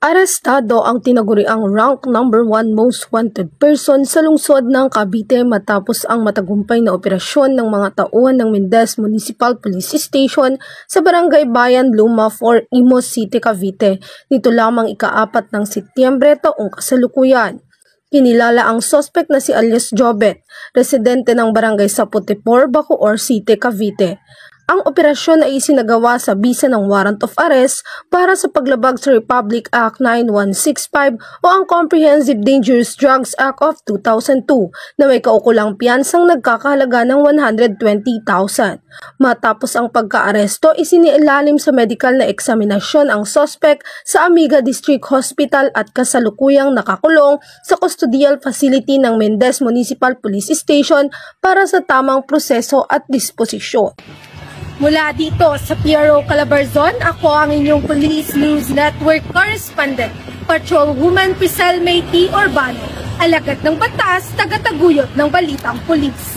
Arestado ang tinaguriang rank number 1 most wanted person sa lungsod ng Cavite matapos ang matagumpay na operasyon ng mga tauhan ng Mendez Municipal Police Station sa Barangay Bayan Luma 4, Imus City, Cavite. Nito lamang ika-4 ng Setyembre taong kasalukuyan. Kinilala ang suspect na si alias Jobet, residente ng Barangay Sapotipor, Bacoor City, Cavite. Ang operasyon ay isinagawa sa bisa ng warrant of arrest para sa paglabag sa Republic Act 9165 o ang Comprehensive Dangerous Drugs Act of 2002 na may kaukulang piyansang nagkakahalaga ng 120,000. Matapos ang pagka-aresto, isinilalim sa medical na eksaminasyon ang suspect sa Amiga District Hospital at kasalukuyang nakakulong sa custodial facility ng Mendez Municipal Police Station para sa tamang proseso at disposisyon. Mula dito sa PRO Calabarzon, ako ang inyong Police News Network Correspondent, Patrolwoman Priscel May T. Urbano, alagad ng batas, tagataguyod ng balitang pulis.